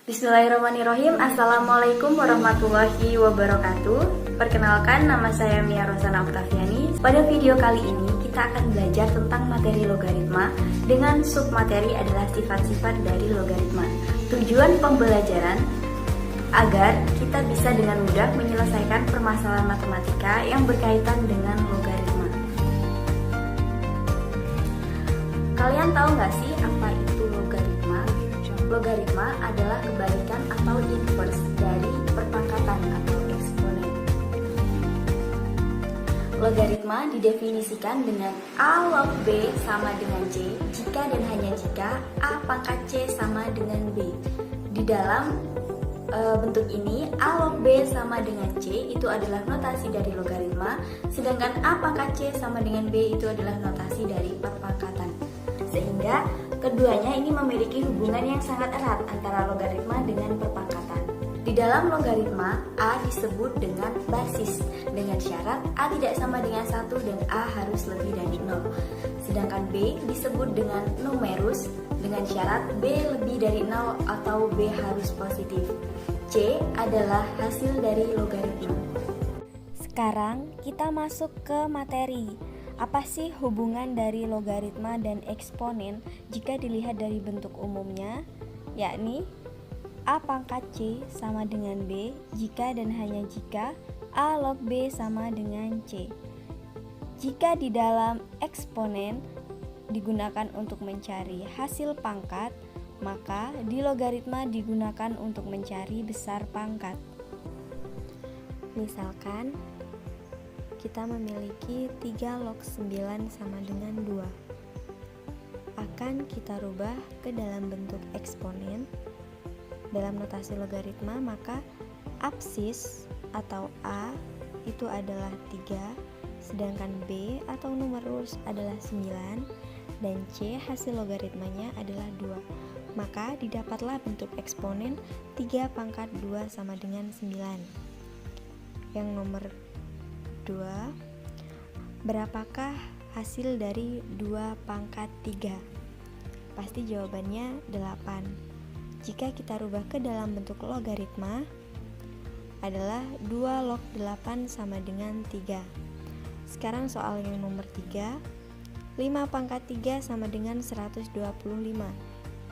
Bismillahirrahmanirrahim. Assalamualaikum warahmatullahi wabarakatuh. Perkenalkan, nama saya Mia Rosana Oktaviani. Pada video kali ini kita akan belajar tentang materi logaritma dengan submateri adalah sifat-sifat dari logaritma. Tujuan pembelajaran agar kita bisa dengan mudah menyelesaikan permasalahan matematika yang berkaitan dengan logaritma. Kalian tahu nggak sih apa itu logaritma? Logaritma adalah kebalikan atau inverse dari perpangkatan atau eksponen. Logaritma didefinisikan dengan A log B sama dengan C jika dan hanya jika A pangkat C sama dengan B. Di dalam bentuk ini A log B sama dengan C itu adalah notasi dari logaritma, sedangkan A pangkat C sama dengan B itu adalah notasi dari perpangkatan. Sehingga keduanya ini memiliki hubungan yang sangat erat antara logaritma dengan perpangkatan. Di dalam logaritma, A disebut dengan basis dengan syarat A tidak sama dengan 1 dan A harus lebih dari 0. Sedangkan B disebut dengan numerus dengan syarat B lebih dari 0 atau B harus positif. C adalah hasil dari logaritma. Sekarang kita masuk ke materi. Apa sih hubungan dari logaritma dan eksponen jika dilihat dari bentuk umumnya? Yakni A pangkat C sama dengan B jika dan hanya jika A log B sama dengan C. Jika di dalam eksponen digunakan untuk mencari hasil pangkat, maka di logaritma digunakan untuk mencari besar pangkat. Misalkan kita memiliki 3 log 9 sama dengan 2. Akan kita rubah ke dalam bentuk eksponen. Dalam notasi logaritma, maka absis atau A itu adalah 3, sedangkan B atau numerus adalah 9, dan C hasil logaritmanya adalah 2. Maka didapatlah bentuk eksponen 3 pangkat 2 sama dengan 9. Yang nomor 2, berapakah hasil dari 2 pangkat 3? Pasti jawabannya 8. Jika kita rubah ke dalam bentuk logaritma adalah 2 log 8 sama dengan 3. Sekarang soal yang nomor 3, 5 pangkat 3 sama dengan 125.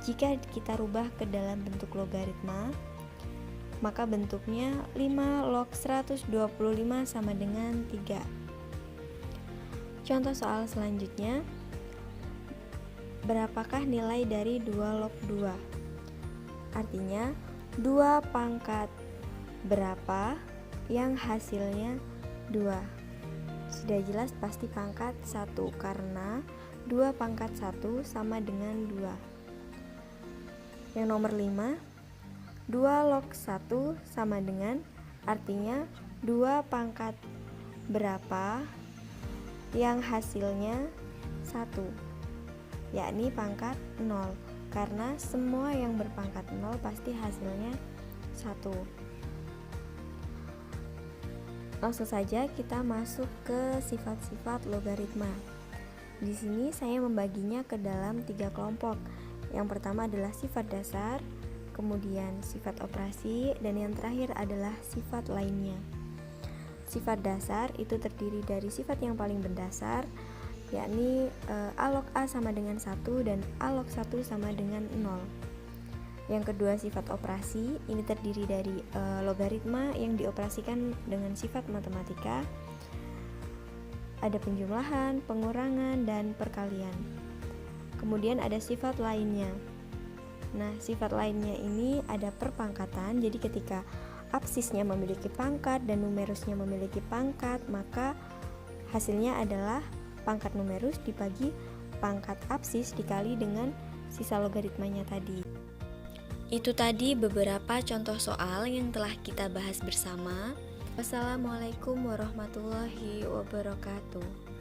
Jika kita rubah ke dalam bentuk logaritma, maka bentuknya 5 log 125 sama dengan 3. Contoh soal selanjutnya, berapakah nilai dari 2 log 2? Artinya 2 pangkat berapa yang hasilnya 2. Sudah jelas pasti pangkat 1 karena 2 pangkat 1 sama dengan 2. Yang nomor 5, 2 log 1 sama dengan, artinya 2 pangkat berapa yang hasilnya 1, yakni pangkat 0, karena semua yang berpangkat 0 pasti hasilnya 1. Langsung saja kita masuk ke sifat-sifat logaritma. Di sini saya membaginya ke dalam 3 kelompok. Yang pertama adalah sifat dasar, kemudian sifat operasi, dan yang terakhir adalah sifat lainnya. Sifat dasar itu terdiri dari sifat yang paling mendasar, yakni A log A sama dengan 1 dan A log 1 sama dengan 0. Yang kedua sifat operasi, ini terdiri dari logaritma yang dioperasikan dengan sifat matematika. Ada penjumlahan, pengurangan, dan perkalian. Kemudian ada sifat lainnya. Nah, sifat lainnya ini ada perpangkatan. Jadi ketika absisnya memiliki pangkat dan numerusnya memiliki pangkat, maka hasilnya adalah pangkat numerus dibagi pangkat absis dikali dengan sisa logaritmanya tadi. Itu tadi beberapa contoh soal yang telah kita bahas bersama. Wassalamualaikum warahmatullahi wabarakatuh.